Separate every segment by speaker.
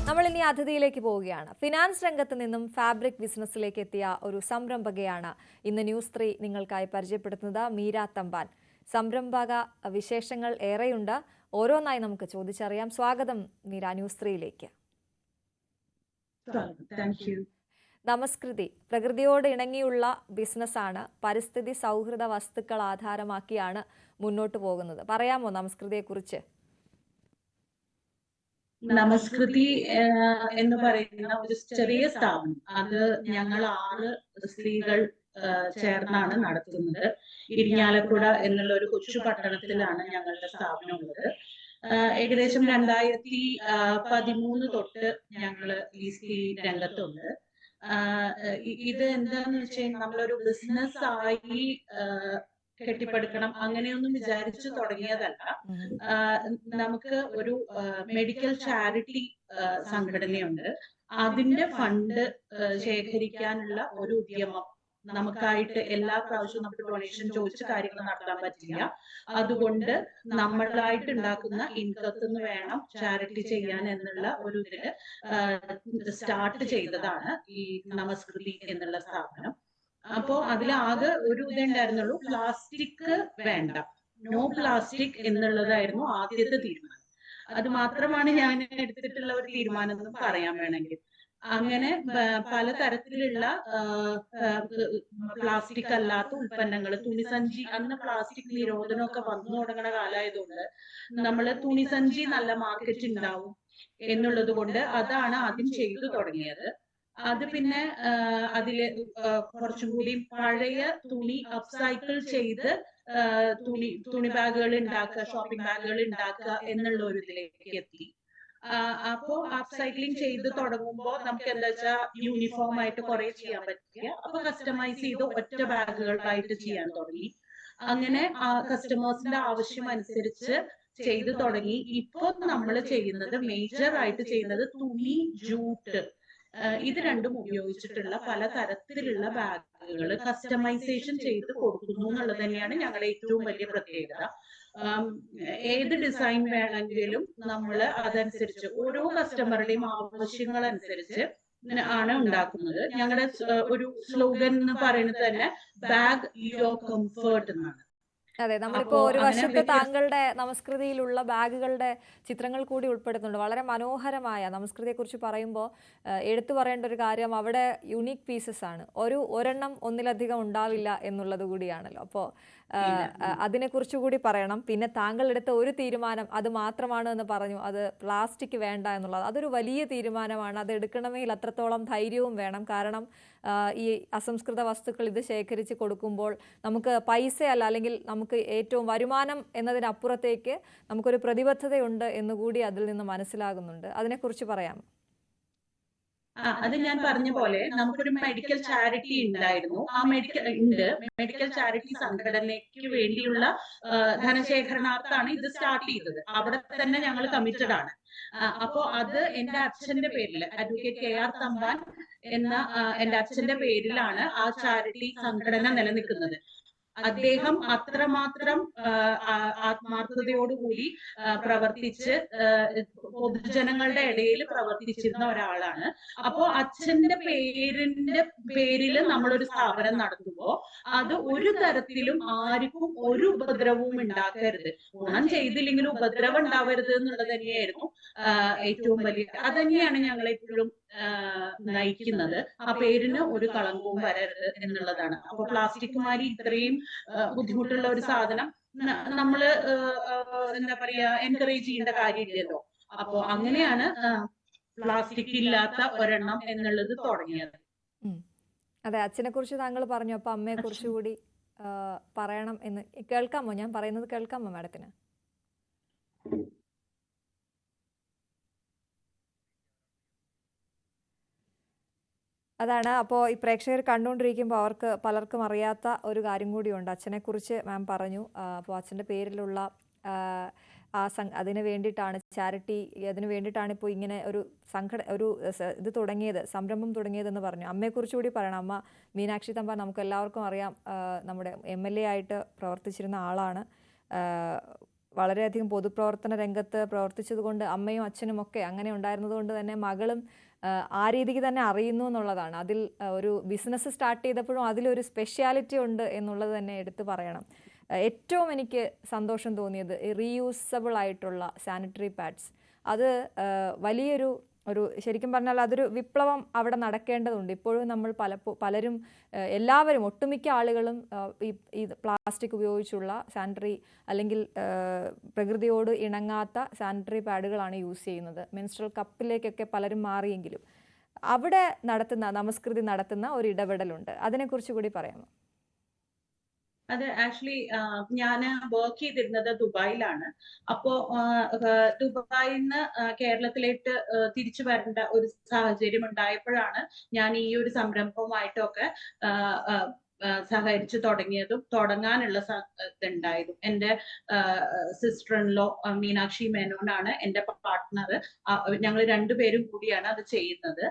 Speaker 1: നമ്മൾ ഇനി അതിഥിയിലേക്ക് പോവുകയാണ്. ഫിനാൻസ് രംഗത്ത് നിന്നും ഫാബ്രിക് ബിസിനസ്സിലേക്ക് എത്തിയ ഒരു സംരംഭകയാണ് ഇന്ന് ന്യൂസ് 3 നിങ്ങൾക്കായി പരിചയപ്പെടുത്തുന്നത്. മീര തമ്പാൻ. സംരംഭക വിശേഷങ്ങൾ ഏറെയുണ്ട്, ഓരോന്നായി നമുക്ക് ചോദിച്ചറിയാം. സ്വാഗതം മീര ന്യൂസ് 3യിലേക്ക്. നമസ്കൃതി പ്രകൃതിയോട് ഇണങ്ങിയുള്ള ബിസിനസ്സാണ്. പരിസ്ഥിതി സൗഹൃദ വസ്തുക്കൾ ആധാരമാക്കിയാണ് മുന്നോട്ട് പോകുന്നത്. പറയാമോ നമസ്കൃതിയെക്കുറിച്ച്?
Speaker 2: നമസ്കൃതി എന്ന് പറയുന്ന ഒരു ചെറിയ സ്ഥാപനം, അത് ഞങ്ങൾ 6 സ്ത്രീകൾ ചേർന്നാണ് നടത്തുന്നത്. ഇരിങ്ങാലക്കുട എന്നുള്ള ഒരു കൊച്ചു പട്ടണത്തിലാണ് ഞങ്ങളുടെ സ്ഥാപനം ഉള്ളത്. ഏകദേശം 2013 തൊട്ട് ഞങ്ങള് ഈ സ്ത്രീ രംഗത്തുണ്ട്. ഇത് എന്താന്ന് വെച്ചാൽ നമ്മളൊരു ബിസിനസ് ആയി കെട്ടിപ്പടുക്കണം അങ്ങനെയൊന്നും വിചാരിച്ചു തുടങ്ങിയതല്ല. നമുക്ക് ഒരു മെഡിക്കൽ ചാരിറ്റി സംഘടനയുണ്ട്. അതിന്റെ ഫണ്ട് ശേഖരിക്കാനുള്ള ഒരു ഉദ്യമം നമുക്കായിട്ട് എല്ലാ പ്രാവശ്യവും നമുക്ക് ഡൊണേഷൻ ചോദിച്ച് കാര്യങ്ങൾ നടത്താൻ പറ്റില്ല. അതുകൊണ്ട് നമ്മളായിട്ട് ഉണ്ടാക്കുന്ന ഇൻകത്തിൽ നിന്ന് വേണം ചാരിറ്റി ചെയ്യാൻ എന്നുള്ള ഒരു ഇതില് സ്റ്റാർട്ട് ചെയ്തതാണ് ഈ നമസ്കൃതി എന്നുള്ള സ്ഥാപനം. അപ്പോ അതിലാകെ ഒരു ഇതുണ്ടായിരുന്നുള്ളൂ, പ്ലാസ്റ്റിക് വേണ്ട, നോ പ്ലാസ്റ്റിക് എന്നുള്ളതായിരുന്നു ആദ്യത്തെ തീരുമാനം. അത് മാത്രമാണ് ഞാൻ എടുത്തിട്ടുള്ള ഒരു തീരുമാനം എന്ന് പറയാൻ വേണമെങ്കിൽ. അങ്ങനെ പലതരത്തിലുള്ള പ്ലാസ്റ്റിക് അല്ലാത്ത ഉൽപ്പന്നങ്ങൾ, തുണിസഞ്ചി, അന്ന് പ്ലാസ്റ്റിക് നിരോധനമൊക്കെ വന്നു തുടങ്ങുന്ന കാലമായതുകൊണ്ട് നമ്മള് തുണിസഞ്ചി നല്ല മാർക്കറ്റ് ഉണ്ടാവും എന്നുള്ളത് കൊണ്ട് അതാണ് ആദ്യം ചെയ്തു തുടങ്ങിയത്. അത് പിന്നെ അതില് കുറച്ചും കൂടി പഴയ തുണി അപ്സൈക്കിൾ ചെയ്ത് തുണി ബാഗുകൾ ഉണ്ടാക്കുക, ഷോപ്പിംഗ് ബാഗുകൾ ഉണ്ടാക്കുക എന്നുള്ള ഒരു ഇതിലേക്ക് എത്തി. അപ്പോ അപ്സൈക്ലിംഗ് ചെയ്ത് തുടങ്ങുമ്പോൾ നമുക്ക് എന്താ വെച്ചാൽ യൂണിഫോം ആയിട്ട് കുറെ ചെയ്യാൻ പറ്റില്ല. അപ്പൊ കസ്റ്റമൈസ് ചെയ്ത് ഒറ്റ ബാഗുകളായിട്ട് ചെയ്യാൻ തുടങ്ങി. അങ്ങനെ കസ്റ്റമേഴ്സിന്റെ ആവശ്യം അനുസരിച്ച് ചെയ്തു തുടങ്ങി. ഇപ്പൊ നമ്മൾ ചെയ്യുന്നത്, മേജർ ആയിട്ട് ചെയ്യുന്നത് തുണി, ജൂട്ട്, ഇത് രണ്ടും ഉപയോഗിച്ചിട്ടുള്ള പല തരത്തിലുള്ള ബാഗുകൾ കസ്റ്റമൈസേഷൻ ചെയ്ത് കൊടുക്കുന്നു എന്നുള്ളത് തന്നെയാണ് ഞങ്ങളുടെ ഏറ്റവും വലിയ പ്രത്യേകത. ഏത് ഡിസൈൻ വേണമെങ്കിലും നമ്മൾ അതനുസരിച്ച് ഓരോ കസ്റ്റമറുടെയും ആവശ്യങ്ങൾ അനുസരിച്ച് ആണ് ഉണ്ടാക്കുന്നത്. ഞങ്ങളുടെ ഒരു സ്ലോഗൻ എന്ന് പറയുന്നത് തന്നെ ബാഗ് യുവർ കംഫർട്ട് എന്നാണ്.
Speaker 1: അതെ, നമ്മളിപ്പോ ഒരു വശത്ത് താങ്കളുടെ നമസ്കൃതിയിലുള്ള ബാഗുകളുടെ ചിത്രങ്ങൾ കൂടി ഉൾപ്പെടുത്തുന്നുണ്ട്. വളരെ മനോഹരമായ നമസ്കൃതിയെ കുറിച്ച് പറയുമ്പോൾ എടുത്തു പറയേണ്ട ഒരു കാര്യം, അവിടെ യുണീക്ക് പീസസ് ആണ്. ഒരെണ്ണം ഒന്നിലധികം ഉണ്ടാവില്ല എന്നുള്ളത് കൂടിയാണല്ലോ. അപ്പോൾ അതിനെക്കുറിച്ച് കൂടി പറയണം. പിന്നെ താങ്കൾ എടുത്ത ഒരു തീരുമാനം അത് മാത്രമാണ് എന്ന് പറഞ്ഞു, അത് പ്ലാസ്റ്റിക് വേണ്ട എന്നുള്ളത്. അതൊരു വലിയ തീരുമാനമാണ്. അത് എടുക്കണമെങ്കിൽ അത്രത്തോളം ധൈര്യവും വേണം. കാരണം ഈ അസംസ്കൃത വസ്തുക്കൾ ഇത് ശേഖരിച്ച് കൊടുക്കുമ്പോൾ നമുക്ക് പൈസയല്ല, അല്ലെങ്കിൽ നമുക്ക് ഏറ്റവും വരുമാനം എന്നതിനപ്പുറത്തേക്ക് നമുക്കൊരു പ്രതിബദ്ധതയുണ്ട് എന്നുകൂടി അതിൽ നിന്ന് മനസ്സിലാകുന്നുണ്ട്. അതിനെക്കുറിച്ച് പറയാം.
Speaker 2: അത് ഞാൻ പറഞ്ഞ പോലെ നമുക്കൊരു മെഡിക്കൽ ചാരിറ്റി ഉണ്ടായിരുന്നു. ആ മെഡിക്കൽ ചാരിറ്റി സംഘടനയ്ക്ക് വേണ്ടിയുള്ള ധനശേഖരണാർത്ഥാണ് ഇത് സ്റ്റാർട്ട് ചെയ്തത്. അവിടെ തന്നെ ഞങ്ങൾ കമ്മിറ്റഡ് ആണ്. അപ്പോ അത് എന്റെ അച്ഛന്റെ പേരിൽ, അഡ്വക്കേറ്റ് KR തമ്പാൻ എന്ന എന്റെ അച്ഛന്റെ പേരിലാണ് ആ ചാരിറ്റി സംഘടന നിലനിൽക്കുന്നത്. അദ്ദേഹം അത്രമാത്രം ആത്മാർത്ഥതയോടുകൂടി പ്രവർത്തിച്ച് പൊതുജനങ്ങളുടെ ഇടയിൽ പ്രവർത്തിച്ചിരുന്ന ഒരാളാണ്. അപ്പോ അച്ഛന്റെ പേരിൽ നമ്മളൊരു സ്ഥാപനം നടത്തുമ്പോൾ അത് ഒരു തരത്തിലും ആർക്കും ഒരു ഉപദ്രവവും ഉണ്ടാക്കരുത്, ഗുണം ചെയ്തില്ലെങ്കിലും ഉപദ്രവം ഉണ്ടാവരുത് എന്നുള്ളത് തന്നെയായിരുന്നു ഏറ്റവും വലിയ, അതന്നെയാണ് ഞങ്ങൾ എപ്പോഴും നയിക്കുന്നത്. ആ പേരിന് ഒരു കളങ്കവും വരരുത് എന്നുള്ളതാണ്. അപ്പൊ പ്ലാസ്റ്റിക്കുമാരി ഇത്രയും ബുദ്ധിമുട്ടുള്ള ഒരു സാധനം നമ്മള് എന്താ പറയാ എൻകറേജ് ചെയ്യേണ്ട കാര്യമില്ലല്ലോ. അപ്പൊ അങ്ങനെയാണ് പ്ലാസ്റ്റിക് ഇല്ലാത്ത ഒരെണ്ണം എന്നുള്ളത് തുടങ്ങിയത്.
Speaker 1: അതെ, അച്ഛനെ കുറിച്ച് താങ്കൾ പറഞ്ഞു. അപ്പൊ അമ്മയെ കുറിച്ച് കൂടി പറയണം എന്ന് കേൾക്കാമോ? ഞാൻ പറയുന്നത് കേൾക്കാമോ മാഡത്തിന്? അതാണ്. അപ്പോൾ ഈ പ്രേക്ഷകർ കണ്ടുകൊണ്ടിരിക്കുമ്പോൾ അവർക്ക് പലർക്കും അറിയാത്ത ഒരു കാര്യം കൂടിയുണ്ട്. അച്ഛനെക്കുറിച്ച് മാം പറഞ്ഞു. അപ്പോൾ അച്ഛൻ്റെ പേരിലുള്ള അതിന് വേണ്ടിയിട്ടാണ് ചാരിറ്റി, അതിന് വേണ്ടിയിട്ടാണ് ഇപ്പോൾ ഇങ്ങനെ ഒരു ഇത് തുടങ്ങിയത്, സംരംഭം തുടങ്ങിയതെന്ന് പറഞ്ഞു. അമ്മയെക്കുറിച്ച് കൂടി പറയണം. അമ്മ മീനാക്ഷി തമ്പാൻ നമുക്ക് എല്ലാവർക്കും അറിയാം, നമ്മുടെ MLA ആയിട്ട് പ്രവർത്തിച്ചിരുന്ന ആളാണ്. വളരെയധികം പൊതുപ്രവർത്തന രംഗത്ത് പ്രവർത്തിച്ചതുകൊണ്ട് അമ്മയും അച്ഛനും ഒക്കെ അങ്ങനെ ഉണ്ടായിരുന്നതുകൊണ്ട് തന്നെ മകളും ആ രീതിക്ക് തന്നെ അറിയുന്നു എന്നുള്ളതാണ്. അതിൽ ഒരു ബിസിനസ് സ്റ്റാർട്ട് ചെയ്തപ്പോഴും അതിലൊരു സ്പെഷ്യാലിറ്റി ഉണ്ട് എന്നുള്ളത് തന്നെ എടുത്തു പറയണം. ഏറ്റവും എനിക്ക് സന്തോഷം തോന്നിയത് റീയൂസബിൾ ആയിട്ടുള്ള സാനിറ്ററി പാഡ്സ്. അത് വലിയൊരു ശരിക്കും പറഞ്ഞാൽ അതൊരു വിപ്ലവം അവിടെ നടക്കേണ്ടതുണ്ട്. ഇപ്പോഴും നമ്മൾ പലരും എല്ലാവരും ഒട്ടുമിക്ക ആളുകളും ഈ പ്ലാസ്റ്റിക് ഉപയോഗിച്ചുള്ള സാനിറ്ററി അല്ലെങ്കിൽ പ്രകൃതിയോട് ഇണങ്ങാത്ത സാനിറ്ററി പാഡുകളാണ് യൂസ് ചെയ്യുന്നത്. മെൻസ്ട്രൽ കപ്പിലേക്കൊക്കെ പലരും മാറിയെങ്കിലും അവിടെ നമസ്കൃതി നടത്തുന്ന ഒരു ഇടപെടലുണ്ട്. അതിനെക്കുറിച്ച് കൂടി പറയാമോ?
Speaker 2: അത് ആക്ച്വലി ഞാൻ വർക്ക് ചെയ്തിരുന്നത് ദുബായിലാണ്. അപ്പോ ദുബായിൽ നിന്ന് കേരളത്തിലേക്ക് തിരിച്ചു വരേണ്ട ഒരു സാഹചര്യം ഉണ്ടായപ്പോഴാണ് ഞാൻ ഈ ഒരു സംരംഭവുമായിട്ടൊക്കെ സഹകരിച്ചു തുടങ്ങാനുള്ള ഇതുണ്ടായതും. എൻ്റെ സിസ്റ്റർ ഇൻ ലോ മീനാക്ഷി മേനോനാണ് എൻ്റെ പാർട്ട്ണർ. ഞങ്ങൾ രണ്ടുപേരും കൂടിയാണ് അത് ചെയ്യുന്നത്.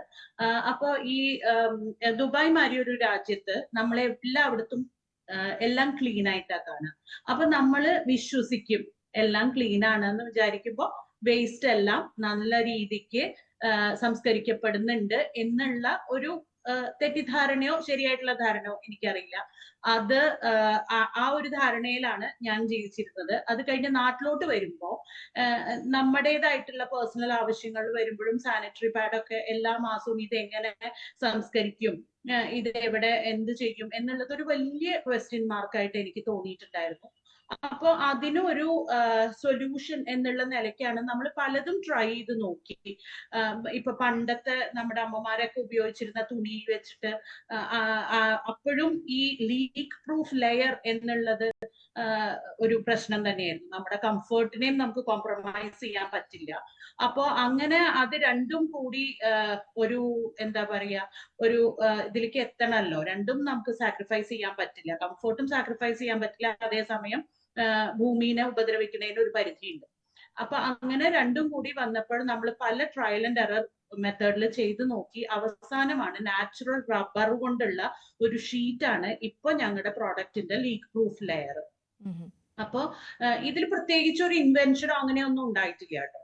Speaker 2: അപ്പോ ഈ ദുബായ് മാതിരി ഒരു രാജ്യത്ത് നമ്മളെല്ലായിടത്തും എല്ലാം ക്ലീൻ ആയിട്ടാ കാണുക. അപ്പൊ നമ്മള് വിശ്വസിക്കും എല്ലാം ക്ലീൻ ആണെന്ന് വിചാരിക്കുമ്പോ വേസ്റ്റ് എല്ലാം നല്ല രീതിക്ക് സംസ്കരിക്കപ്പെടുന്നുണ്ട് എന്നുള്ള ഒരു തെറ്റിദ്ധാരണയോ ശരിയായിട്ടുള്ള ധാരണയോ എനിക്കറിയില്ല. അത് ആ ഒരു ധാരണയിലാണ് ഞാൻ ജീവിച്ചിരുന്നത്. അത് കഴിഞ്ഞ് നാട്ടിലോട്ട് വരുമ്പോ നമ്മുടേതായിട്ടുള്ള പേഴ്സണൽ ആവശ്യങ്ങൾ വരുമ്പോഴും സാനിറ്ററി പാഡൊക്കെ എല്ലാ മാസവും ഇത് എങ്ങനെ സംസ്കരിക്കും, ഇത് എവിടെ എന്ത് ചെയ്യും എന്നുള്ളത് ഒരു വലിയ ക്വസ്റ്റ്യൻ മാർക്കായിട്ട് എനിക്ക് തോന്നിയിട്ടുണ്ടായിരുന്നു. അപ്പൊ അതിനൊരു സൊല്യൂഷൻ എന്നുള്ള നിലയ്ക്കാണ് നമ്മൾ പലതും ട്രൈ ചെയ്ത് നോക്കി. ഇപ്പൊ പണ്ടത്തെ നമ്മുടെ അമ്മമാരൊക്കെ ഉപയോഗിച്ചിരുന്ന തുണി വെച്ചിട്ട് അപ്പോഴും ഈ ലീക്ക് പ്രൂഫ് ലെയർ എന്നുള്ളത് ഒരു പ്രശ്നം തന്നെയായിരുന്നു. നമ്മുടെ കംഫർട്ടിനെയും നമുക്ക് കോംപ്രമൈസ് ചെയ്യാൻ പറ്റില്ല. അപ്പോ അങ്ങനെ അത് രണ്ടും കൂടി ഒരു എന്താ പറയാ ഒരു ഇതിലേക്ക് എത്തണമല്ലോ. രണ്ടും നമുക്ക് സാക്രിഫൈസ് ചെയ്യാൻ പറ്റില്ല. കംഫർട്ടും സാക്രിഫൈസ് ചെയ്യാൻ പറ്റില്ല, അതേസമയം ഭൂമിനെ ഉപദ്രവിക്കുന്നതിന് ഒരു പരിധിയുണ്ട്. അപ്പൊ അങ്ങനെ രണ്ടും കൂടി വന്നപ്പോൾ നമ്മൾ പല ട്രയൽ ആൻഡ് എറർ മെത്തേഡിൽ ചെയ്ത് നോക്കി. അവസാനമാണ് നാച്ചുറൽ റബ്ബർ കൊണ്ടുള്ള ഒരു ഷീറ്റാണ് ഇപ്പൊ ഞങ്ങളുടെ പ്രോഡക്റ്റിന്റെ ലീക്ക് പ്രൂഫ് ലെയർ. അപ്പോ ഇതിൽ പ്രത്യേകിച്ച് ഒരു ഇൻവെൻഷനോ അങ്ങനെയൊന്നും ഉണ്ടായിട്ടില്ല കേട്ടോ.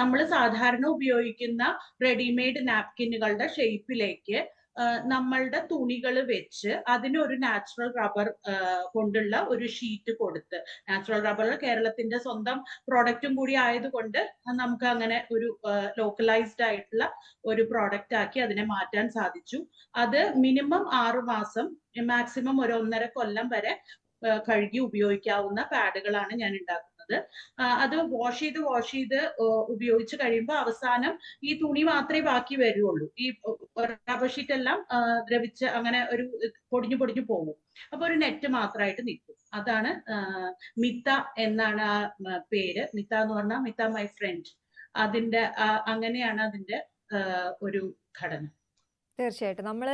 Speaker 2: നമ്മൾ സാധാരണ ഉപയോഗിക്കുന്ന റെഡിമെയ്ഡ് നാപ്കിനുകളുടെ ഷേപ്പിലേക്ക് നമ്മളുടെ തുണികൾ വെച്ച് അതിനൊരു നാച്ചുറൽ റബ്ബർ കൊണ്ടുള്ള ഒരു ഷീറ്റ് കൊടുത്ത്, നാച്ചുറൽ റബ്ബർ കേരളത്തിന്റെ സ്വന്തം പ്രോഡക്റ്റും കൂടി ആയതുകൊണ്ട് നമുക്ക് അങ്ങനെ ഒരു ലോക്കലൈസ്ഡ് ആയിട്ടുള്ള ഒരു പ്രോഡക്റ്റ് ആക്കി അതിനെ മാറ്റാൻ സാധിച്ചു. അത് മിനിമം 6 മാസം, മാക്സിമം ഒരു 1.5 കൊല്ലം വരെ കഴുകി ഉപയോഗിക്കാവുന്ന പാഡുകളാണ് ഞാൻ ഉണ്ടാക്കുന്നത്. അത് വാഷ് ചെയ്ത് ഉപയോഗിച്ച് കഴിയുമ്പോൾ അവസാനം ഈ തുണി മാത്രമേ ബാക്കി വരുള്ളൂ. ഈ റബ്ബർ ഷീറ്റ് എല്ലാം ദ്രവിച്ച് അങ്ങനെ ഒരു പൊടിഞ്ഞു പോകും. അപ്പൊ ഒരു നെറ്റ് മാത്രമായിട്ട് നിൽക്കും. അതാണ് മിത്ത എന്നാണ് ആ പേര്. മിത്ത എന്ന് പറഞ്ഞാൽ മിത്ത മൈ ഫ്രണ്ട്. അതിന്റെ അങ്ങനെയാണ് അതിന്റെ ഒരു ഘടന.
Speaker 1: തീർച്ചയായിട്ടും നമ്മൾ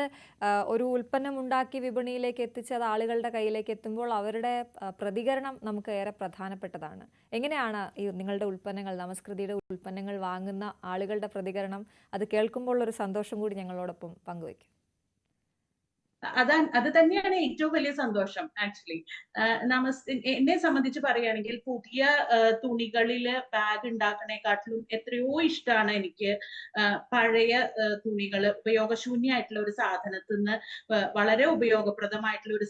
Speaker 1: ഒരു ഉൽപ്പന്നം ഉണ്ടാക്കി വിപണിയിലേക്ക് എത്തിച്ച് അത് ആളുകളുടെ കയ്യിലേക്ക് എത്തുമ്പോൾ അവരുടെ പ്രതികരണം നമുക്ക് ഏറെ പ്രധാനപ്പെട്ടതാണ്. എങ്ങനെയാണ് ഈ നിങ്ങളുടെ ഉൽപ്പന്നങ്ങൾ, നമസ്കൃതിയുടെ ഉൽപ്പന്നങ്ങൾ വാങ്ങുന്ന ആളുകളുടെ പ്രതികരണം? അത് കേൾക്കുമ്പോൾ ഒരു സന്തോഷം കൂടി ഞങ്ങളോടൊപ്പം പങ്കുവയ്ക്കും.
Speaker 2: അത് തന്നെയാണ് ഏറ്റവും വലിയ സന്തോഷം. ആക്ച്വലി എന്നെ സംബന്ധിച്ച് പറയുകയാണെങ്കിൽ പുതിയ തുണികളില് ബാഗ് ഉണ്ടാക്കണേക്കാട്ടിലും എത്രയോ ഇഷ്ടമാണ് എനിക്ക് പഴയ തുണികൾ, ഉപയോഗശൂന്യമായിട്ടുള്ള ഒരു സാധനത്തിൽ നിന്ന് വളരെ ഉപയോഗപ്രദമായിട്ടുള്ള ഒരു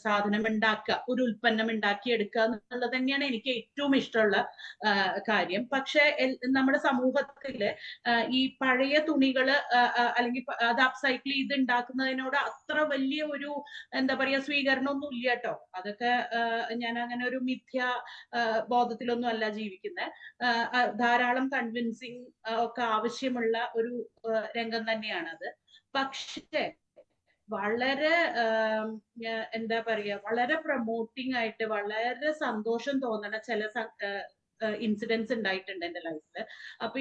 Speaker 2: സാധനം ഉണ്ടാക്കുക, ഒരു ഉൽപ്പന്നം ഉണ്ടാക്കിയെടുക്കുക എന്നുള്ളത് തന്നെയാണ് എനിക്ക് ഏറ്റവും ഇഷ്ടമുള്ള കാര്യം. പക്ഷെ നമ്മുടെ സമൂഹത്തില് ഈ പഴയ തുണികള് അല്ലെങ്കിൽ അത് അപ്സൈക്കിൾ ചെയ്ത് ഉണ്ടാക്കുന്നതിനോട് അത്ര വലിയ ഒരു എന്താ പറയാ സ്വീകരണമൊന്നും ഇല്ല കേട്ടോ. അതൊക്കെ ഞാൻ അങ്ങനെ ഒരു മിഥ്യ ബോധത്തിലൊന്നും അല്ല ജീവിക്കുന്നത്. ധാരാളം കൺവിൻസിങ് ഒക്കെ ആവശ്യമുള്ള ഒരു രംഗം തന്നെയാണത്. പക്ഷേ വളരെ എന്താ പറയാ വളരെ പ്രൊമോട്ടിംഗ് ആയിട്ട് വളരെ സന്തോഷം തോന്നണ ചില ഇൻസിഡൻസ് ഉണ്ടായിട്ടുണ്ട് എന്റെ ലൈഫില്. അപ്പൊ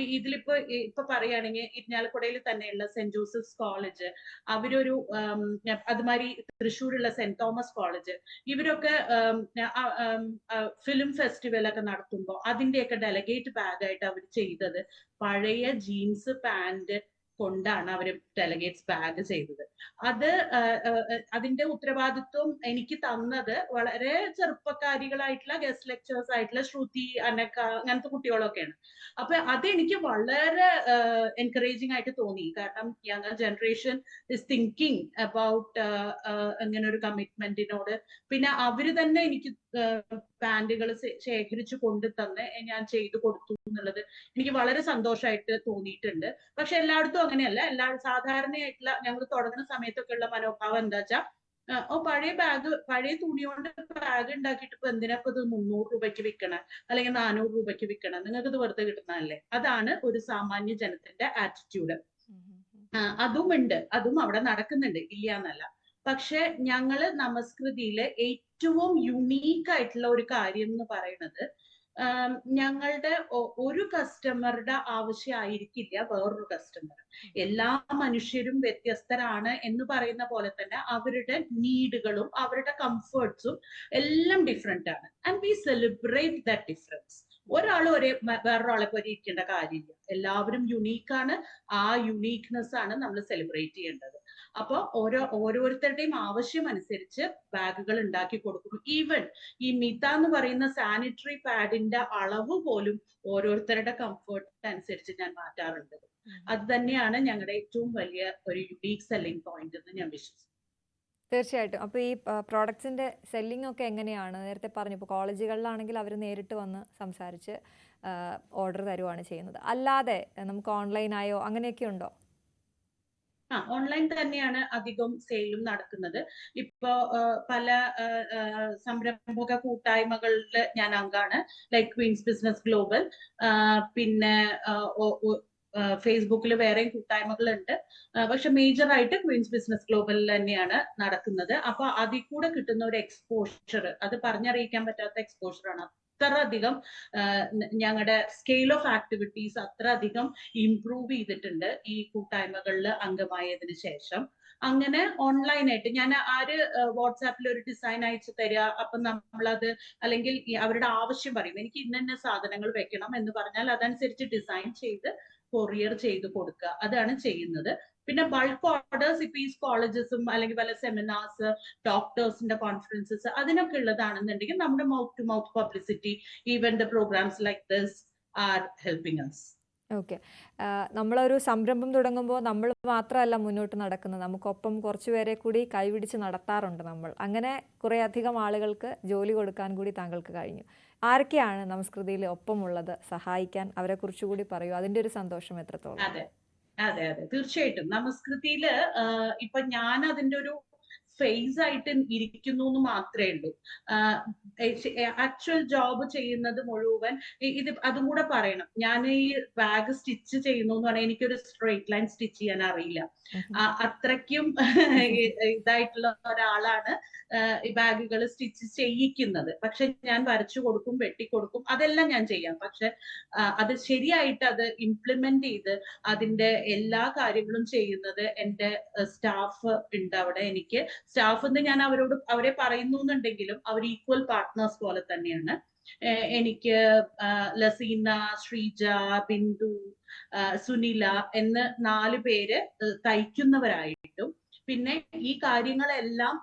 Speaker 2: ഇപ്പൊ പറയുകയാണെങ്കിൽ ഇരിഞ്ഞാലക്കുടയിൽ തന്നെയുള്ള സെന്റ് ജോസഫ്സ് കോളേജ്, അവരൊരു അതുമാതിരി തൃശ്ശൂരുള്ള സെന്റ് തോമസ് കോളേജ്, ഇവരൊക്കെ ഫിലിം ഫെസ്റ്റിവൽ ഒക്കെ നടത്തുമ്പോൾ അതിന്റെയൊക്കെ ഡെലഗേറ്റ് ബാഗായിട്ട് അവർ ചെയ്തത് പഴയ ജീൻസ് പാന്റ് കൊണ്ടാണ് അവർ ഡെലഗേറ്റ്സ് ബാഗ് ചെയ്തത്. അത് അതിന്റെ ഉത്തരവാദിത്വം എനിക്ക് തന്നത് വളരെ ചെറുപ്പക്കാരികളായിട്ടുള്ള ഗസ്റ്റ് ലെക്ചേഴ്സ് ആയിട്ടുള്ള ശ്രുതി, അനക്ക, അങ്ങനത്തെ കുട്ടികളൊക്കെയാണ്. അപ്പൊ അതെനിക്ക് വളരെ എൻകറേജിങ് ആയിട്ട് തോന്നി. കാരണം younger generation is thinking about അങ്ങനെ ഒരു കമ്മിറ്റ്മെന്റിനോട്. പിന്നെ അവര് തന്നെ എനിക്ക് പാൻറ്റുകൾ ശേഖരിച്ചു കൊണ്ടു തന്ന് ഞാൻ ചെയ്തു കൊടുത്തു എന്നുള്ളത് എനിക്ക് വളരെ സന്തോഷമായിട്ട് തോന്നിയിട്ടുണ്ട്. പക്ഷെ എല്ലായിടത്തും അങ്ങനെയല്ല. സാധാരണയായിട്ടുള്ള ഞങ്ങൾ തുടങ്ങുന്ന സമയത്തൊക്കെ ഉള്ള മനോഭാവം എന്താ വെച്ചാൽ, പഴയ തുണി കൊണ്ട് ബാഗ് ഉണ്ടാക്കിയിട്ട് ഇപ്പൊ എന്തിനാ ഇത് 300 രൂപയ്ക്ക് വിൽക്കണം, അല്ലെങ്കിൽ 400 രൂപയ്ക്ക് വിൽക്കണം, നിങ്ങൾക്ക് ഇത് വെറുതെ കിട്ടുന്നതല്ലേ. അതാണ് ഒരു സാമാന്യ ജനത്തിന്റെ ആറ്റിറ്റ്യൂഡ്. അതും ഉണ്ട്, അതും അവിടെ നടക്കുന്നുണ്ട്, ഇല്ല എന്നല്ല. പക്ഷെ ഞങ്ങള് നമസ്കൃതിയിലെ ഏറ്റവും യുണീക്ക് ആയിട്ടുള്ള ഒരു കാര്യം എന്ന് പറയുന്നത്, ഞങ്ങളുടെ ഒരു കസ്റ്റമറുടെ ആവശ്യമായിരിക്കില്ല വേറൊരു കസ്റ്റമർ. എല്ലാ മനുഷ്യരും വ്യത്യസ്തരാണ് എന്ന് പറയുന്ന പോലെ തന്നെ അവരുടെ നീഡുകളും അവരുടെ കംഫർട്ട്സും എല്ലാം ഡിഫറെന്റ് ആണ്. And we celebrate that difference. ഒരാൾ വേറൊരാളെ പോലെ ഇരിക്കേണ്ട കാര്യമില്ല. എല്ലാവരും യുണീക്കാണ്. ആ യുണീക്നെസ് ആണ് നമ്മൾ സെലിബ്രേറ്റ് ചെയ്യേണ്ടത്. അപ്പൊ ഓരോരുത്തരുടെയും ആവശ്യം അനുസരിച്ച് ബാഗുകൾ ഉണ്ടാക്കി കൊടുക്കുന്നു. ഈവൻ ഈ മിത എന്ന് പറയുന്ന സാനിറ്ററി പാഡിന്റെ അളവ് പോലും ഓരോരുത്തരുടെ കംഫർട്ട് അനുസരിച്ച് ഞാൻ മാറ്റാറുണ്ട്. അത് തന്നെയാണ് ഞങ്ങളുടെ ഏറ്റവും വലിയ ഒരു യുണീക് സെല്ലിംഗ് പോയിന്റ് എന്ന് ഞാൻ വിശ്വസിക്കുന്നു.
Speaker 1: തീർച്ചയായിട്ടും. അപ്പോൾ ഈ പ്രോഡക്ട്സിന്റെ സെല്ലിംഗ് ഒക്കെ എങ്ങനെയാണ്? നേരത്തെ പറഞ്ഞു, ഇപ്പോൾ കോളേജുകളിലാണെങ്കിൽ അവർ നേരിട്ട് വന്ന് സംസാരിച്ച് ഓർഡർ തരുവാണ് ചെയ്യുന്നത്. അല്ലാതെ നമുക്ക് ഓൺലൈനായോ അങ്ങനെയൊക്കെ ഉണ്ടോ?
Speaker 2: ഓൺലൈൻ തന്നെയാണ് അധികം സെയിലും നടക്കുന്നത്. ഇപ്പോ പല സംരംഭക കൂട്ടായ്മകളിൽ ഞാൻ അംഗമാണ്. ലൈക്ക് ക്വീൻസ് ബിസിനസ് ഗ്ലോബൽ, പിന്നെ ഫേസ്ബുക്കിൽ വേറെയും കൂട്ടായ്മകളുണ്ട്. പക്ഷെ മേജർ ആയിട്ട് ക്വീൻസ് ബിസിനസ് ഗ്ലോബലിൽ തന്നെയാണ് നടക്കുന്നത്. അപ്പൊ അതിൽ കൂടെ കിട്ടുന്ന ഒരു എക്സ്പോഷർ, അത് പറഞ്ഞറിയിക്കാൻ പറ്റാത്ത എക്സ്പോഷറാണ്. അത്ര അധികം ഞങ്ങളുടെ സ്കെയിൽ ഓഫ് ആക്ടിവിറ്റീസ് അത്ര അധികം ഇംപ്രൂവ് ചെയ്തിട്ടുണ്ട് ഈ കൂട്ടായ്മകളിൽ അംഗമായതിനു ശേഷം. അങ്ങനെ ഓൺലൈനായിട്ട് ഞാൻ വാട്സാപ്പിൽ ഒരു ഡിസൈൻ അയച്ചു തരിക, അപ്പൊ നമ്മളത്, അല്ലെങ്കിൽ അവരുടെ ആവശ്യം പറയും, എനിക്ക് ഇന്ന സാധനങ്ങൾ വെക്കണം എന്ന് പറഞ്ഞാൽ അതനുസരിച്ച് ഡിസൈൻ ചെയ്ത് കൊറിയർ ചെയ്ത് കൊടുക്കുക, അതാണ് ചെയ്യുന്നത്. പിന്നെ ബൾക്ക് ഓർഡേഴ്സ് ഇപ്പൊ ഈ കോളേജസും അല്ലെങ്കിൽ പല സെമിനാർസ്, ഡോക്ടേഴ്സിന്റെ കോൺഫറൻസസ്, അതിനൊക്കെ ഉള്ളതാണെന്നുണ്ടെങ്കിൽ നമ്മുടെ mouth to mouth publicity, even the programs like this are helping us.
Speaker 1: Okay. നമ്മളൊരു സംരംഭം തുടങ്ങുമ്പോൾ നമ്മൾ മാത്രമല്ല മുന്നോട്ട് നടക്കുന്നത്, നമുക്കൊപ്പം കുറച്ച് പേരെ കൂടി കൈപിടിച്ച് നടത്താറുണ്ട് നമ്മൾ. അങ്ങനെ കുറേ അധികം ആളുകൾക്ക് ജോലി കൊടുക്കാൻ കൂടി താങ്കൾക്ക് കഴിഞ്ഞു. ആരൊക്കെയാണ് നമസ്കൃതിയിൽ ഒപ്പമുള്ളത്, സഹായിക്കാൻ? അവരെ കുറിച്ച് കൂടി പറയൂ. അതിന്റെ ഒരു സന്തോഷം എത്രത്തോളം?
Speaker 2: അതെ അതെ അതെ തീർച്ചയായിട്ടും. നമസ്കൃതിയില് ഇപ്പൊ ഞാൻ അതിന്റെ ഒരു ഫേസ് ആയിട്ട് ഇരിക്കുന്നു എന്ന് മാത്രമേ ഉള്ളൂ. ആക്ച്വൽ ജോബ് ചെയ്യുന്നത് മുഴുവൻ ഇത്, അതും കൂടെ പറയണം. ഞാൻ ഈ ബാഗ് സ്റ്റിച്ച് ചെയ്യുന്നു എന്ന് പറഞ്ഞാൽ എനിക്കൊരു സ്ട്രെയിറ്റ് ലൈൻ സ്റ്റിച്ച് ചെയ്യാൻ അറിയില്ല. അത്രയ്ക്കും ഇതായിട്ടുള്ള ഒരാളാണ് ഈ ബാഗുകൾ സ്റ്റിച്ച് ചെയ്യിക്കുന്നത്. പക്ഷെ ഞാൻ വരച്ചു കൊടുക്കും, വെട്ടിക്കൊടുക്കും, അതെല്ലാം ഞാൻ ചെയ്യാം. പക്ഷെ അത് ശരിയായിട്ട് അത് ഇംപ്ലിമെന്റ് ചെയ്ത് അതിന്റെ എല്ലാ കാര്യങ്ങളും ചെയ്യുന്നത് എന്റെ സ്റ്റാഫ് ഉണ്ട് അവിടെ. എനിക്ക് സ്റ്റാഫ് എന്ന് ഞാൻ അവരെ പറയുന്നു എന്നുണ്ടെങ്കിലും അവർ ഈക്വൽ പാർട്ട്നേഴ്സ് പോലെ തന്നെയാണ്. എനിക്ക് ലസീന, ശ്രീജ, ബിന്ദു, സുനില എന്ന് 4 പേര് തയ്ക്കുന്നവരായിട്ടും, പിന്നെ ഈ കാര്യങ്ങളെല്ലാം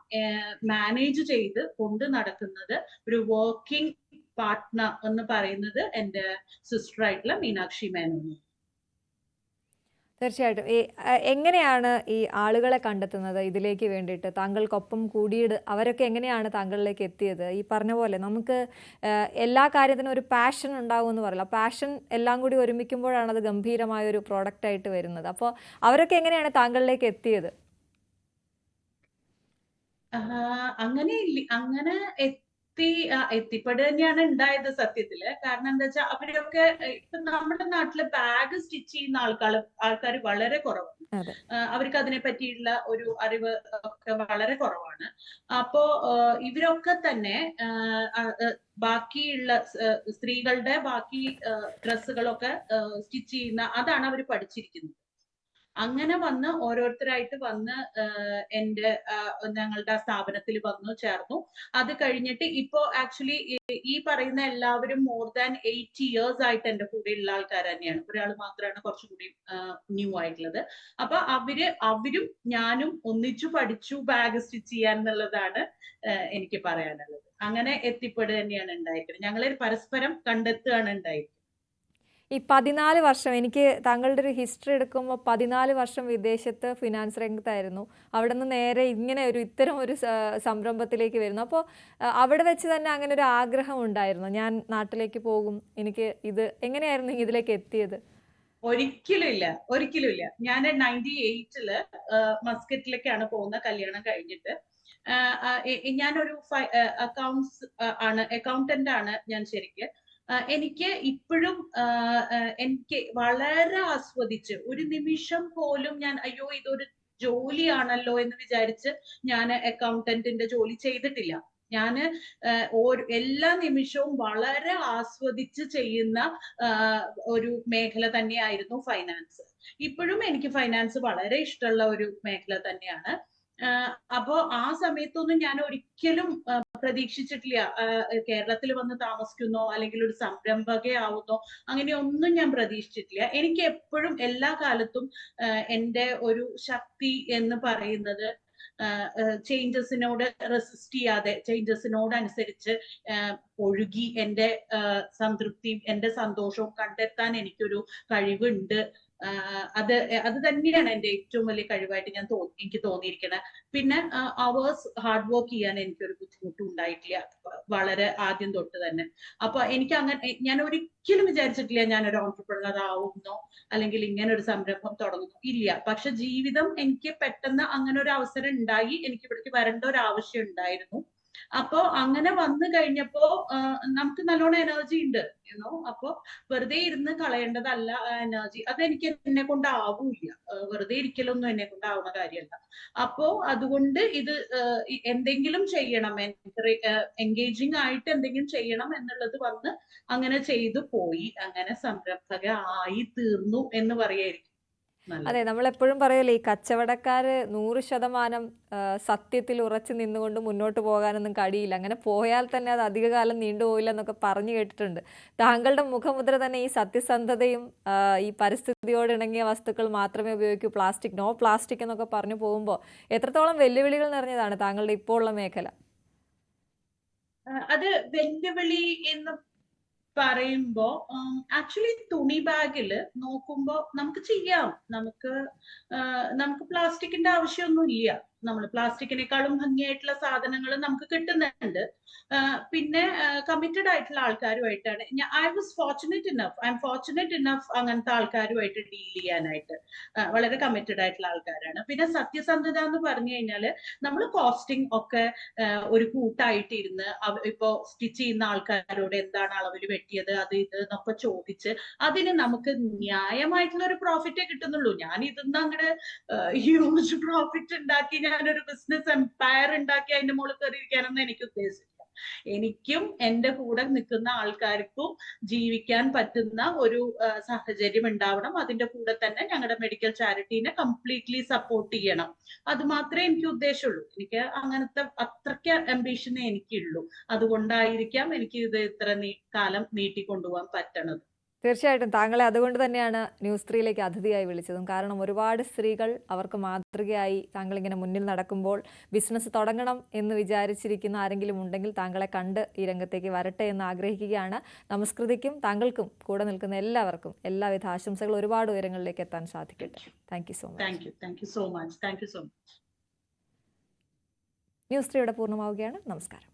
Speaker 2: മാനേജ് ചെയ്ത് കൊണ്ട് നടക്കുന്നത് ഒരു വർക്കിംഗ് പാർട്ട്ണർ എന്ന് പറയുന്നത് എന്റെ സിസ്റ്റർ ആയിട്ടുള്ള മീനാക്ഷി മേനോൻ.
Speaker 1: തീർച്ചയായിട്ടും. എങ്ങനെയാണ് ഈ ആളുകളെ കണ്ടെത്തുന്നത് ഇതിലേക്ക് വേണ്ടിയിട്ട്? താങ്കൾക്കൊപ്പം കൂടിയിട്ട് അവരൊക്കെ എങ്ങനെയാണ് താങ്കളിലേക്ക് എത്തിയത്? ഈ പറഞ്ഞ പോലെ നമുക്ക് എല്ലാ കാര്യത്തിനും ഒരു പാഷൻ ഉണ്ടാകുമെന്ന് പറയില്ല. പാഷൻ എല്ലാം കൂടി ഒരുമിക്കുമ്പോഴാണ് അത് ഗംഭീരമായ ഒരു പ്രോഡക്റ്റ് ആയിട്ട് വരുന്നത്. അപ്പോൾ അവരൊക്കെ എങ്ങനെയാണ് താങ്കളിലേക്ക് എത്തിയത്?
Speaker 2: അങ്ങനെ എത്തിപ്പെടുക തന്നെയാണ് ഉണ്ടായത് സത്യത്തില്. കാരണം എന്താ വെച്ചാൽ അവരൊക്കെ ഇപ്പൊ നമ്മുടെ നാട്ടില് ബാഗ് സ്റ്റിച്ച് ചെയ്യുന്ന ആൾക്കാർ വളരെ കുറവാണ്. അവർക്ക് അതിനെ പറ്റിയുള്ള ഒരു അറിവ് ഒക്കെ വളരെ കുറവാണ്. അപ്പോ ഇവരൊക്കെ തന്നെ ബാക്കിയുള്ള സ്ത്രീകളുടെ ബാക്കി ഡ്രസ്സുകളൊക്കെ സ്റ്റിച്ച് ചെയ്യുന്ന, അതാണ് അവർ പഠിച്ചിരിക്കുന്നത്. അങ്ങനെ വന്ന് ഓരോരുത്തരായിട്ട് വന്ന് എന്റെ ഞങ്ങളുടെ സ്ഥാപനത്തിൽ വന്നു ചേർന്നു. അത് കഴിഞ്ഞിട്ട് ഇപ്പോ ആക്ച്വലി ഈ പറയുന്ന എല്ലാവരും മോർ ദാൻ 8 years ആയിട്ട് എന്റെ കൂടെ ഉള്ള ആൾക്കാർ തന്നെയാണ്. ഒരാൾ മാത്രമാണ് കുറച്ചുകൂടി ന്യൂ ആയിട്ടുള്ളത്. അപ്പൊ അവരും ഞാനും ഒന്നിച്ചു പഠിച്ചു ബാഗ് സ്റ്റിച്ച് ചെയ്യാൻ എന്നുള്ളതാണ് എനിക്ക് പറയാനുള്ളത്. അങ്ങനെ എത്തിപ്പെടുക തന്നെയാണ് ഉണ്ടായിരിക്കുന്നത്. ഞങ്ങളെ പരസ്പരം കണ്ടെത്തുകയാണ് ഉണ്ടായിരിക്കുന്നത്.
Speaker 1: ഈ 14 വർഷം എനിക്ക് താങ്കളുടെ ഒരു ഹിസ്റ്ററി എടുക്കുമ്പോൾ 14 വർഷം വിദേശത്ത് ഫിനാൻസ് രംഗത്തായിരുന്നു. അവിടെ നിന്ന് നേരെ ഇത്തരം ഒരു സംരംഭത്തിലേക്ക് വരുന്നു. അപ്പോൾ അവിടെ വെച്ച് തന്നെ അങ്ങനെ ഒരു ആഗ്രഹം ഉണ്ടായിരുന്നു, ഞാൻ നാട്ടിലേക്ക് പോകും, എനിക്ക് ഇത് എങ്ങനെയായിരുന്നു ഇതിലേക്ക് എത്തിയത്?
Speaker 2: ഒരിക്കലും ഇല്ല. ഞാൻ 98 മസ്കറ്റിലേക്കാണ് പോകുന്ന കല്യാണം കഴിഞ്ഞിട്ട്. ഞാനൊരു അക്കൗണ്ടന്റ് ആണ് ഞാൻ ശരിക്ക്. എനിക്ക് ഇപ്പോഴും എനിക്ക് വളരെ ആസ്വദിച്ച് ഒരു നിമിഷം പോലും ഞാൻ അയ്യോ ഇതൊരു ജോലിയാണല്ലോ എന്ന് വിചാരിച്ച് ഞാൻ അക്കൗണ്ടന്റിന്റെ ജോലി ചെയ്തിട്ടില്ല. ഞാന് എല്ലാ നിമിഷവും വളരെ ആസ്വദിച്ച് ചെയ്യുന്ന ഒരു മേഖല തന്നെയായിരുന്നു ഫൈനാൻസ്. ഇപ്പോഴും എനിക്ക് ഫൈനാൻസ് വളരെ ഇഷ്ടമുള്ള ഒരു മേഖല തന്നെയാണ്. അപ്പോ ആ സമയത്തൊന്നും ഞാൻ ഒരിക്കലും പ്രതീക്ഷിച്ചിട്ടില്ല കേരളത്തിൽ വന്ന് താമസിക്കുന്നോ അല്ലെങ്കിൽ ഒരു സംരംഭകയാവുന്നോ, അങ്ങനെയൊന്നും ഞാൻ പ്രതീക്ഷിച്ചിട്ടില്ല. എനിക്ക് എപ്പോഴും എല്ലാ കാലത്തും എൻ്റെ ഒരു ശക്തി എന്ന് പറയുന്നത് ചേഞ്ചസിനോട് റെസിസ്റ്റ് ചെയ്യാതെ ചേഞ്ചസിനോടനുസരിച്ച് ഒഴുകി എൻ്റെ സംതൃപ്തിയും എൻ്റെ സന്തോഷവും കണ്ടെത്താൻ എനിക്കൊരു കഴിവുണ്ട്. അത് തന്നെയാണ് എൻ്റെ ഏറ്റവും വലിയ കഴിവായിട്ട് എനിക്ക് തോന്നിയിരിക്കുന്നത്. പിന്നെ അവേഴ്സ് ഹാർഡ് വർക്ക് ചെയ്യാൻ എനിക്കൊരു ബുദ്ധിമുട്ടും ഉണ്ടായിട്ടില്ല വളരെ ആദ്യം തൊട്ട് തന്നെ. അപ്പൊ എനിക്ക് അങ്ങനെ ഞാൻ ഒരിക്കലും വിചാരിച്ചിട്ടില്ല ഞാനൊരു ഓൺട്രപ്രണർ ആവുന്നോ അല്ലെങ്കിൽ ഇങ്ങനെ ഒരു സംരംഭം തുടങ്ങുന്നു, ഇല്ല. പക്ഷെ ജീവിതം എനിക്ക് പെട്ടെന്ന് അങ്ങനെ ഒരു അവസരം ഉണ്ടായി. എനിക്ക് ഇവിടേക്ക് വരേണ്ട ഒരു ആവശ്യം ഉണ്ടായിരുന്നു. അപ്പോ അങ്ങനെ വന്നു കഴിഞ്ഞപ്പോ നമുക്ക് നല്ലോണം എനർജി ഉണ്ട് അപ്പൊ വെറുതെ ഇരുന്ന് കളയേണ്ടതല്ല എനർജി. അതെനിക്ക് എന്നെ കൊണ്ടാവൂല്ല. വെറുതെ ഇരിക്കലൊന്നും എന്നെ കൊണ്ടാവുന്ന കാര്യമല്ല. അപ്പോ അതുകൊണ്ട് ഇത് എന്തെങ്കിലും ചെയ്യണം, എൻഗേജിങ് ആയിട്ട് എന്തെങ്കിലും ചെയ്യണം എന്നുള്ളത് വന്ന് അങ്ങനെ ചെയ്തു പോയി. അങ്ങനെ സംരംഭക ആയി തീർന്നു എന്ന് പറയായിരിക്കും.
Speaker 1: അതെ, നമ്മൾ എപ്പോഴും പറയല്ലേ, ഈ കച്ചവടക്കാര് 100% സത്യത്തിൽ ഉറച്ചു നിന്നുകൊണ്ട് മുന്നോട്ട് പോകാനൊന്നും കഴിയില്ല. അങ്ങനെ പോയാൽ തന്നെ അത് അധികകാലം നീണ്ടുപോയില്ല എന്നൊക്കെ പറഞ്ഞു കേട്ടിട്ടുണ്ട്. താങ്കളുടെ മുഖമുദ്ര തന്നെ ഈ സത്യസന്ധതയും ഈ പരിസ്ഥിതിയോട് ഇണങ്ങിയ വസ്തുക്കൾ മാത്രമേ ഉപയോഗിക്കൂ, നോ പ്ലാസ്റ്റിക് എന്നൊക്കെ പറഞ്ഞു പോകുമ്പോൾ എത്രത്തോളം വെല്ലുവിളികൾ നിറഞ്ഞതാണ് താങ്കളുടെ ഇപ്പോൾ ഉള്ള മേഖല?
Speaker 2: അത് വെല്ലുവിളി എന്ന് പറയുമ്പോ ആക്ച്വലി തുണി ബാഗില് നോക്കുമ്പോ നമുക്ക് ചെയ്യാം. നമുക്ക് പ്ലാസ്റ്റിക്കിന്റെ ആവശ്യമൊന്നും ഇല്ല. നമ്മൾ പ്ലാസ്റ്റിക്കിനേക്കാളും ഭംഗിയായിട്ടുള്ള സാധനങ്ങൾ നമുക്ക് കിട്ടുന്നുണ്ട്. പിന്നെ കമ്മിറ്റഡ് ആയിട്ടുള്ള ആൾക്കാരുമായിട്ടാണ് ഐ എം ഫോർച്ചുനേറ്റ് ഇനഫ് അങ്ങനത്തെ ആൾക്കാരുമായിട്ട് ഡീൽ ചെയ്യാനായിട്ട്. വളരെ കമ്മിറ്റഡ് ആയിട്ടുള്ള ആൾക്കാരാണ്. പിന്നെ സത്യസന്ധത എന്ന് പറഞ്ഞു കഴിഞ്ഞാല് നമ്മൾ കോസ്റ്റിംഗ് ഒക്കെ ഒരു കൂട്ടായിട്ട് ഇരുന്ന് ഇപ്പോ സ്റ്റിച്ച് ചെയ്യുന്ന ആൾക്കാരോട് എന്താണ് അളവിൽ വെട്ടിയത് അത് ഇത് എന്നൊക്കെ ചോദിച്ച് അതിന് നമുക്ക് ന്യായമായിട്ടുള്ള ഒരു പ്രോഫിറ്റേ കിട്ടുന്നുള്ളൂ. ഞാൻ ഇതിന്ന് അങ്ങോട്ട് ഹ്യൂജ് പ്രോഫിറ്റ് ഉണ്ടാക്കി ഞാനൊരു ബിസിനസ് എംപയർ ഉണ്ടാക്കി അതിന്റെ മുകളിൽ കയറിയിരിക്കാനൊന്നും എനിക്ക് ഉദ്ദേശിച്ചില്ല. എനിക്കും എന്റെ കൂടെ നിൽക്കുന്ന ആൾക്കാർക്കും ജീവിക്കാൻ പറ്റുന്ന ഒരു സാഹചര്യം ഉണ്ടാവണം. അതിന്റെ കൂടെ തന്നെ ഞങ്ങളുടെ മെഡിക്കൽ ചാരിറ്റീനെ കംപ്ലീറ്റ്ലി സപ്പോർട്ട് ചെയ്യണം. അത് മാത്രമേ എനിക്ക് ഉദ്ദേശമുള്ളൂ. എനിക്ക് അങ്ങനത്തെ അത്രയ്ക്ക് അംബിഷനേ എനിക്കുള്ളൂ. അതുകൊണ്ടായിരിക്കാം എനിക്ക് ഇത് ഇത്ര കാലം നീട്ടിക്കൊണ്ടുപോകാൻ പറ്റണത്.
Speaker 1: തീർച്ചയായിട്ടും താങ്കളെ അതുകൊണ്ട് തന്നെയാണ് ന്യൂസ് 3യിലേക്ക് അതിഥിയായി വിളിച്ചതും. കാരണം ഒരുപാട് സ്ത്രീകൾ അവർക്ക് മാതൃകയായി താങ്കളിങ്ങനെ മുന്നിൽ നടക്കുമ്പോൾ ബിസിനസ് തുടങ്ങണം എന്ന് വിചാരിച്ചിരിക്കുന്ന ആരെങ്കിലും ഉണ്ടെങ്കിൽ താങ്കളെ കണ്ട് ഈ രംഗത്തേക്ക് വരട്ടെ എന്ന് ആഗ്രഹിക്കുകയാണ്. നമസ്കൃതിക്കും താങ്കൾക്കും കൂടെ നിൽക്കുന്ന എല്ലാവർക്കും എല്ലാവിധ ആശംസകൾ. ഒരുപാട് ഉയരങ്ങളിലേക്ക് എത്താൻ സാധിക്കട്ടെ. Thank you so much.
Speaker 2: Thank you so much.
Speaker 1: News 3 ഇവിടെ പൂർണ്ണമാവുകയാണ്. നമസ്കാരം.